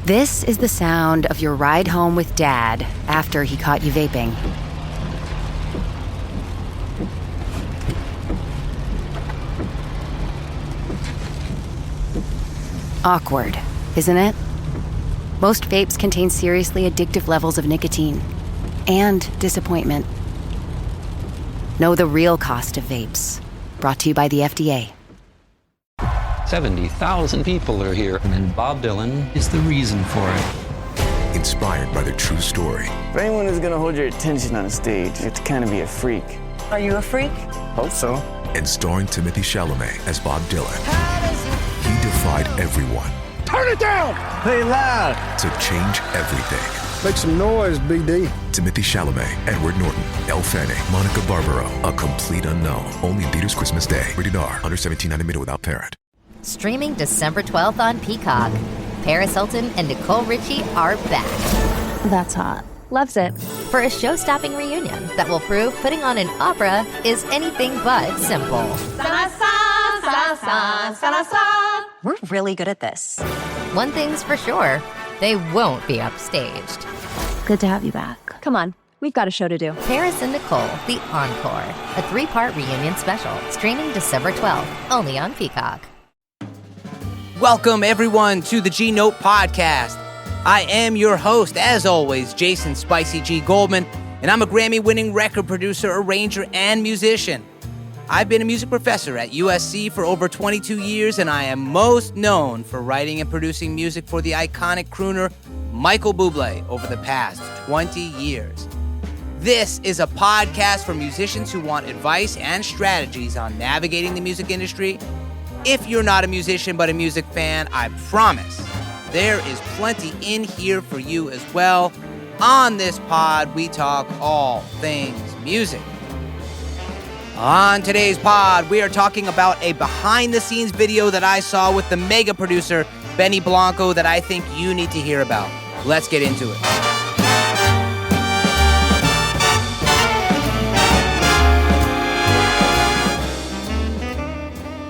This is the sound of your ride home with Dad after he caught you vaping. Awkward, isn't it? Most vapes contain seriously addictive levels of nicotine and disappointment. Know the real cost of vapes. Brought to you by the FDA. 70,000 people are here, and Bob Dylan is the reason for it. Inspired by the true story. For anyone who's gonna hold your attention on a stage, you have to kind of be a freak. Are you a freak? Hope so. And starring Timothée Chalamet as Bob Dylan. He defied everyone. Turn it down! Play loud! To change everything. Make some noise, BD. Timothée Chalamet, Edward Norton, Elle Fanning, Monica Barbaro. A complete unknown. Only in theaters Christmas Day. Rated R. Under 17, not admitted without parent. Streaming December 12th on Peacock. Paris Hilton and Nicole Richie are back. That's hot. Loves it. For a show-stopping reunion that will prove putting on an opera is anything but simple. We're really good at this. One thing's for sure, they won't be upstaged. Good to have you back. Come on, we've got a show to do. Paris and Nicole, The Encore, a 3-part reunion special, streaming December 12th, only on Peacock. Welcome, everyone, to the G-Note Podcast. I am your host, as always, Jason Spicy G. Goldman, and I'm a Grammy-winning record producer, arranger, and musician. I've been a music professor at USC for over 22 years, and I am most known for writing and producing music for the iconic crooner Michael Bublé over the past 20 years. This is a podcast for musicians who want advice and strategies on navigating the music industry. If you're not a musician but a music fan, I promise there is plenty in here for you as well. On this pod, we talk all things music. On today's pod, we are talking about a behind-the-scenes video that I saw with the mega producer, Benny Blanco, that I think you need to hear about. Let's get into it.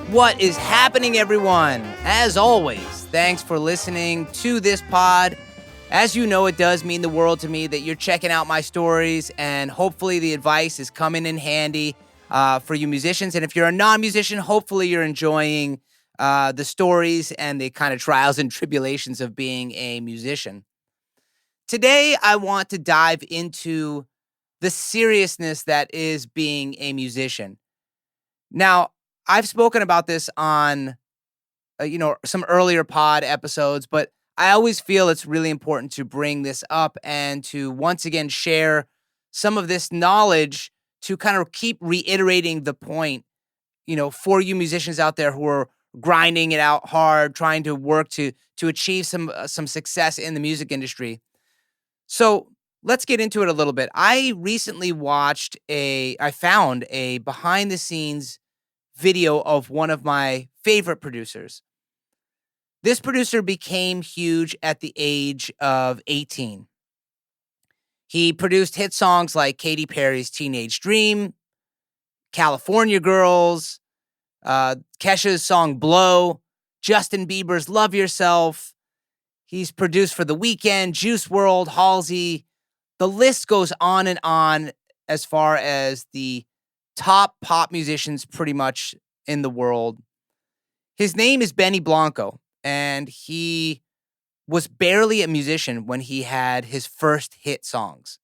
What is happening, everyone? As always, thanks for listening to this pod. As you know, it does mean the world to me that you're checking out my stories, and hopefully the advice is coming in handy for you musicians. And if you're a non-musician, hopefully you're enjoying the stories and the kind of trials and tribulations of being a musician. Today, I want to dive into the seriousness that is being a musician. Now, I've spoken about this on, some earlier pod episodes, but I always feel it's really important to bring this up and to once again share some of this knowledge to kind of keep reiterating the point, for you musicians out there who are grinding it out hard, trying to work to achieve some success in the music industry. So let's get into it a little bit. I recently I found a behind the scenes video of one of my favorite producers. This producer became huge at the age of 18. He produced hit songs like Katy Perry's Teenage Dream, California Girls, Kesha's song Blow, Justin Bieber's Love Yourself. He's produced for The Weeknd, Juice WRLD, Halsey. The list goes on and on as far as the top pop musicians pretty much in the world. His name is Benny Blanco, and he was barely a musician when he had his first hit songs.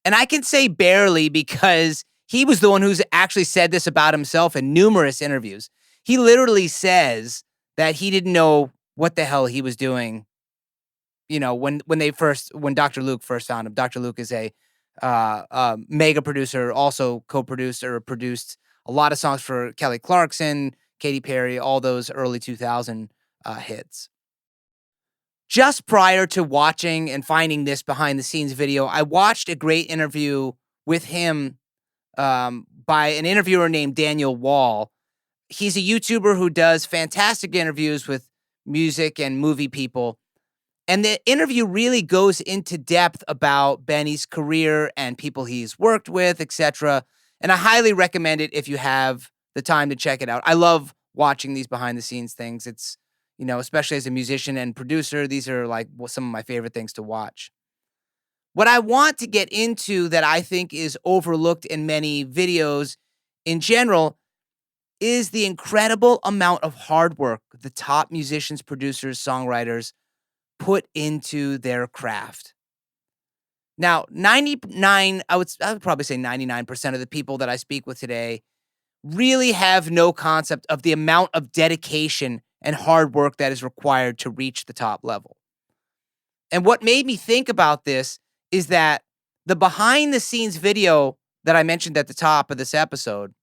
And I can say barely because he was the one who's actually said this about himself in numerous interviews. He literally says that he didn't know what the hell he was doing, when Dr. Luke first found him. Dr. Luke is a mega producer, also co-produced or produced a lot of songs for Kelly Clarkson, Katy Perry, all those early 2000 hits. Just prior to watching and finding this behind the scenes video, I watched a great interview with him by an interviewer named Daniel Wall. He's a YouTuber who does fantastic interviews with music and movie people. And the interview really goes into depth about Benny's career and people he's worked with, etc. And I highly recommend it if you have the time to check it out. I love watching these behind the scenes things. It's, especially as a musician and producer. These are like some of my favorite things to watch. What I want to get into that I think is overlooked in many videos in general is the incredible amount of hard work the top musicians, producers, songwriters put into their craft. Now, I would probably say 99% of the people that I speak with today really have no concept of the amount of dedication and hard work that is required to reach the top level. And what made me think about this is that the behind the scenes video that I mentioned at the top of this episode,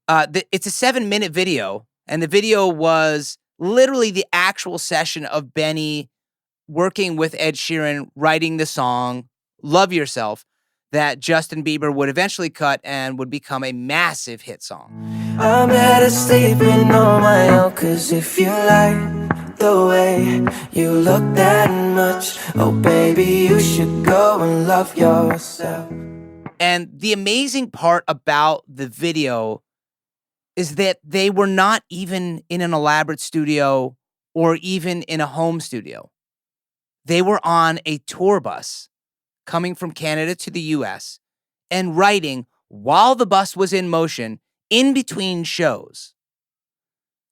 it's a 7-minute video, and the video was literally the actual session of Benny working with Ed Sheeran, writing the song Love Yourself that Justin Bieber would eventually cut and would become a massive hit song. I'm better sleeping on my own, 'cause if you like the way you look that much, oh baby, you should go and love yourself. And the amazing part about the video is that they were not even in an elaborate studio or even in a home studio. They were on a tour bus coming from Canada to the US and writing while the bus was in motion in between shows.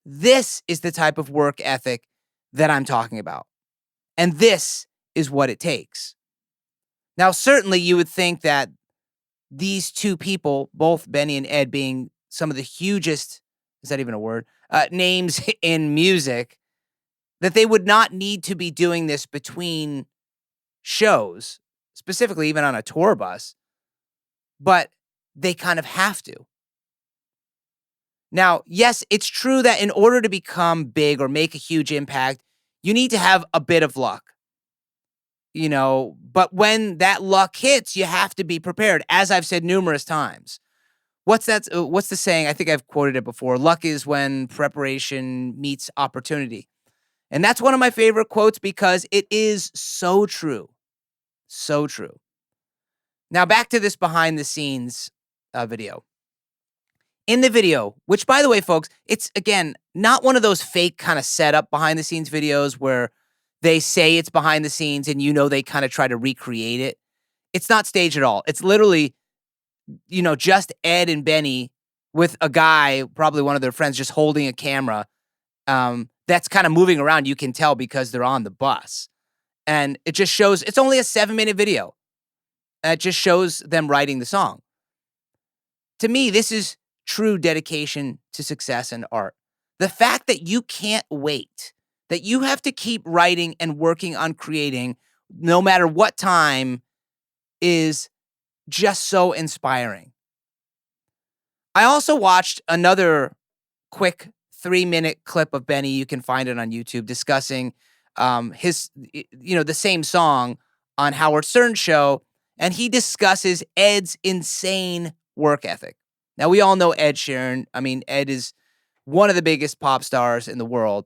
This is the type of work ethic that I'm talking about. And this is what it takes. Now, certainly you would think that these two people, both Benny and Ed being some of the hugest, is that even a word, names in music, that they would not need to be doing this between shows, specifically even on a tour bus, but they kind of have to. Now, yes, it's true that in order to become big or make a huge impact, you need to have a bit of luck. But when that luck hits, you have to be prepared, as I've said numerous times. What's the saying? I think I've quoted it before. Luck is when preparation meets opportunity. And that's one of my favorite quotes because it is so true. So true. Now back to this behind the scenes video. In the video, which by the way, folks, it's again, not one of those fake kind of setup behind the scenes videos where they say it's behind the scenes and they kind of try to recreate it. It's not staged at all. It's literally, just Ed and Benny with a guy, probably one of their friends, just holding a camera. That's kind of moving around. You can tell because they're on the bus. And it just shows, it's only a 7-minute video. It just shows them writing the song. To me, this is true dedication to success and art. The fact that you can't wait, that you have to keep writing and working on creating no matter what time is just so inspiring. I also watched another quick 3-minute clip of Benny. You can find it on YouTube discussing his, the same song on Howard Stern's show. And he discusses Ed's insane work ethic. Now, we all know Ed Sheeran. I mean, Ed is one of the biggest pop stars in the world.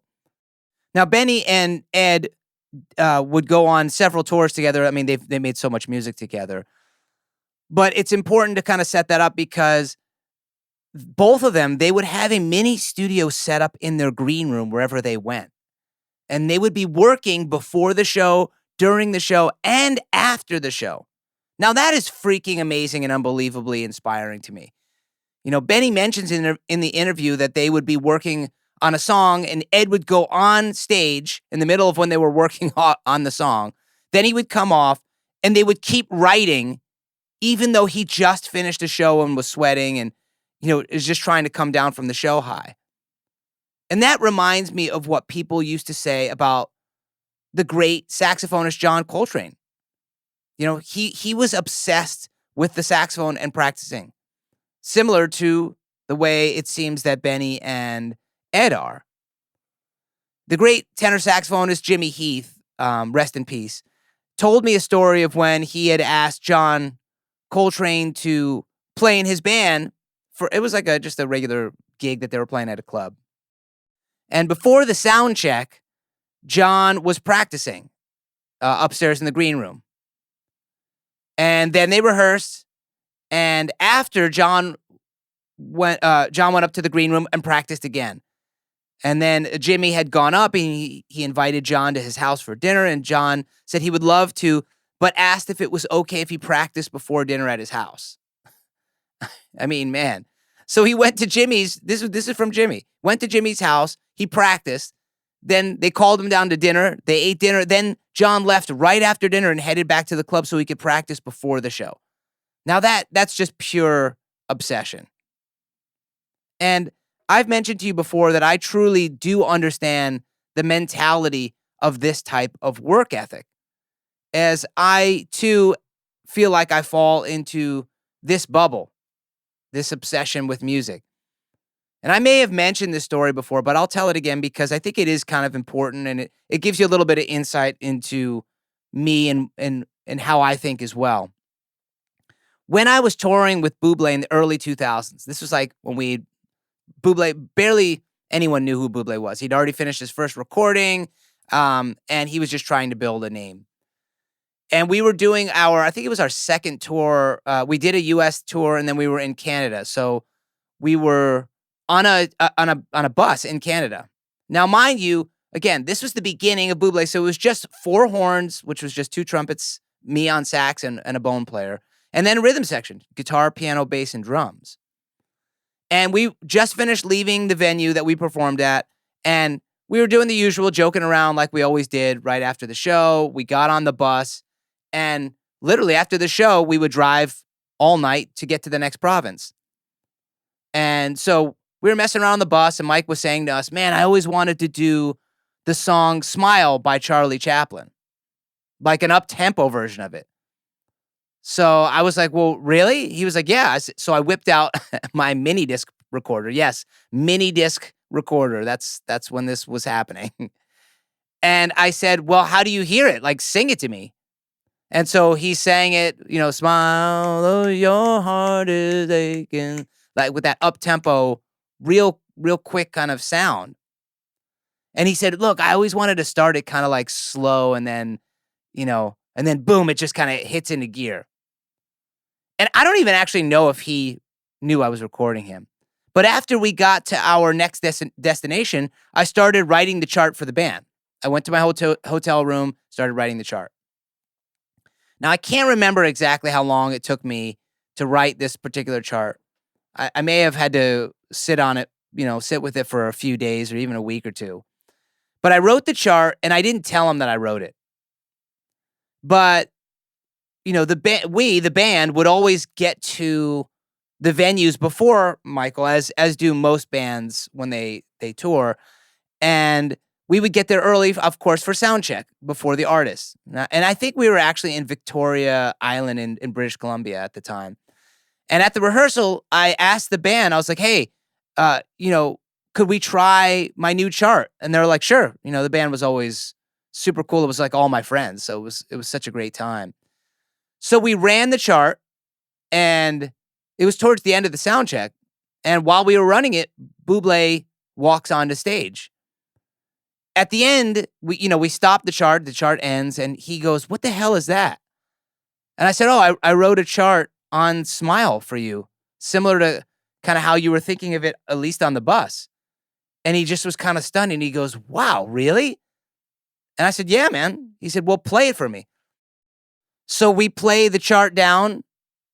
Now, Benny and Ed would go on several tours together. I mean, they made so much music together. But it's important to kind of set that up because both of them, they would have a mini studio set up in their green room wherever they went. And they would be working before the show, during the show, and after the show. Now, that is freaking amazing and unbelievably inspiring to me. Benny mentions in the interview that they would be working on a song and Ed would go on stage in the middle of when they were working on the song. Then he would come off and they would keep writing even though he just finished a show and was sweating and, is just trying to come down from the show high. And that reminds me of what people used to say about the great saxophonist John Coltrane. He was obsessed with the saxophone and practicing, similar to the way it seems that Benny and Ed are. The great tenor saxophonist Jimmy Heath, rest in peace, told me a story of when he had asked John Coltrane to play in his band it was like just a regular gig that they were playing at a club. And before the sound check, John was practicing upstairs in the green room. And then they rehearsed. And after John went up to the green room and practiced again. And then Jimmy had gone up and he invited John to his house for dinner. And John said he would love to, but asked if it was okay if he practiced before dinner at his house. I mean, man. So he went to Jimmy's. This is from Jimmy. Went to Jimmy's house. He practiced. Then they called him down to dinner. They ate dinner. Then John left right after dinner and headed back to the club so he could practice before the show. Now that's just pure obsession. And I've mentioned to you before that I truly do understand the mentality of this type of work ethic, as I too feel like I fall into this bubble, this obsession with music. And I may have mentioned this story before, but I'll tell it again because I think it is kind of important, and it gives you a little bit of insight into me and how I think as well. When I was touring with Bublé in the early 2000s, this was like when Bublé, barely anyone knew who Bublé was. He'd already finished his first recording, and he was just trying to build a name. And we were doing I think it was our second tour. We did a U.S. tour, and then we were in Canada. So we were on a bus in Canada. Now, mind you, again, this was the beginning of Bublé, so it was just 4 horns, which was just 2 trumpets, me on sax and a bone player, and then a rhythm section, guitar, piano, bass, and drums. And we just finished leaving the venue that we performed at, and we were doing the usual, joking around like we always did right after the show. We got on the bus, and literally after the show, we would drive all night to get to the next province. And so we were messing around on the bus, and Mike was saying to us, man, I always wanted to do the song Smile by Charlie Chaplin, like an up-tempo version of it. So I was like, well, really? He was like, yeah. So I whipped out my mini disc recorder. Yes, mini disc recorder. That's when this was happening. And I said, well, how do you hear it? Like, sing it to me. And so he sang it, smile, though your heart is aching, like with that up-tempo, real quick kind of sound. And he said, look, I always wanted to start it kind of like slow, and then, and then boom, it just kind of hits into gear. And I don't even actually know if he knew I was recording him. But after we got to our next destination, I started writing the chart for the band. I went to my hotel room, started writing the chart. Now, I can't remember exactly how long it took me to write this particular chart. I may have had to sit on it, sit with it for a few days or even a week or two. But I wrote the chart, and I didn't tell him that I wrote it. But, the band would always get to the venues before Michael, as do most bands when they tour. And we would get there early, of course, for sound check before the artists. And I think we were actually in Victoria Island in British Columbia at the time. And at the rehearsal, I asked the band, I was like, hey, could we try my new chart? And they're like, sure. The band was always super cool. It was like all my friends. So it was such a great time. So we ran the chart, and it was towards the end of the sound check. And while we were running it, Bublé walks onto stage. At the end, we stopped the chart ends, and he goes, what the hell is that? And I said, oh, I wrote a chart on Smile for you, similar to kind of how you were thinking of it, at least on the bus. And he just was kind of stunned, and he goes, wow, really? And I said, yeah, man. He said, well, play it for me. So we play the chart down,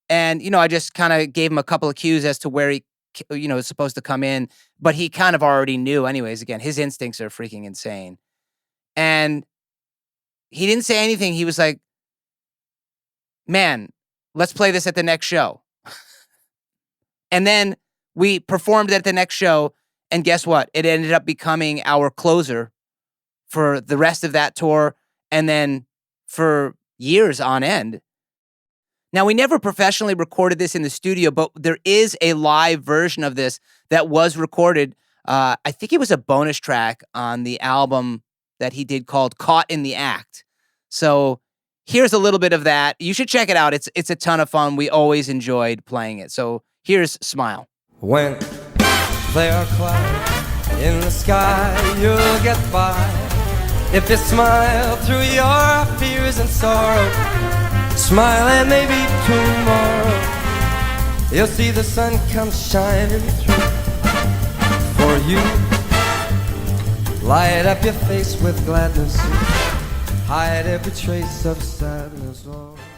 and, I just kind of gave him a couple of cues as to where he, is supposed to come in, but he kind of already knew anyways. Again, his instincts are freaking insane. And he didn't say anything. He was like, man, let's play this at the next show. And then we performed at the next show, and guess what? It ended up becoming our closer for the rest of that tour, and then for years on end. Now, we never professionally recorded this in the studio, but there is a live version of this that was recorded. I think it was a bonus track on the album that he did called Caught in the Act. So here's a little bit of that. You should check it out. It's a ton of fun. We always enjoyed playing it. So here's Smile. When there are clouds in the sky, you'll get by. If you smile through your fears and sorrow, smile and maybe tomorrow you'll see the sun come shining through for you. Light up your face with gladness, hide every trace of sadness.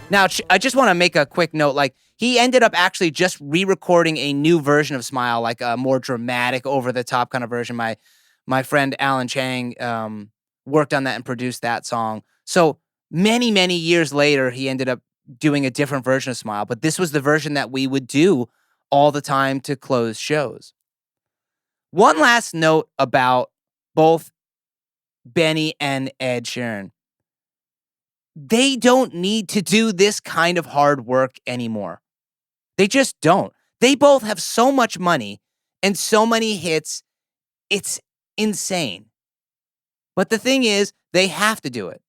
Now, I just want to make a quick note. Like, he ended up actually just re-recording a new version of Smile, like a more dramatic, over-the-top kind of version. My friend Alan Chang worked on that and produced that song. So many, many years later, he ended up doing a different version of Smile. But this was the version that we would do all the time to close shows. One last note about both Benny and Ed Sheeran. They don't need to do this kind of hard work anymore. They just don't. They both have so much money and so many hits. It's insane. But the thing is, they have to do it.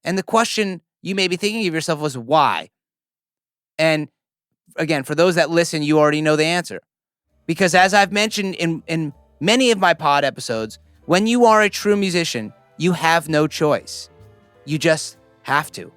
And the question you may be thinking of yourself was, why? And again, for those that listen, you already know the answer. Because as I've mentioned in many of my pod episodes, when you are a true musician, you have no choice. You just have to.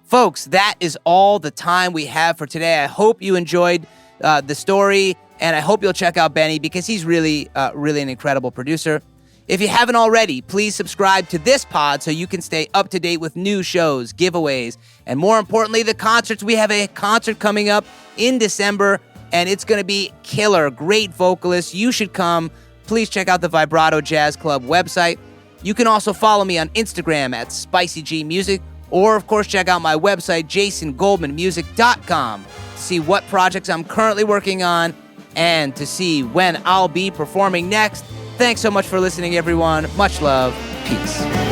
Folks, that is all the time we have for today. I hope you enjoyed the story, and I hope you'll check out Benny because he's really an incredible producer. If you haven't already, please subscribe to this pod so you can stay up to date with new shows, giveaways, and more importantly, the concerts. We have a concert coming up in December, and it's going to be killer. Great vocalists. You should come. Please check out the Vibrato Jazz Club website. You can also follow me on Instagram at SpicyGMusic, or of course check out my website, jasongoldmanmusic.com, to see what projects I'm currently working on and to see when I'll be performing next. Thanks so much for listening, everyone. Much love. Peace.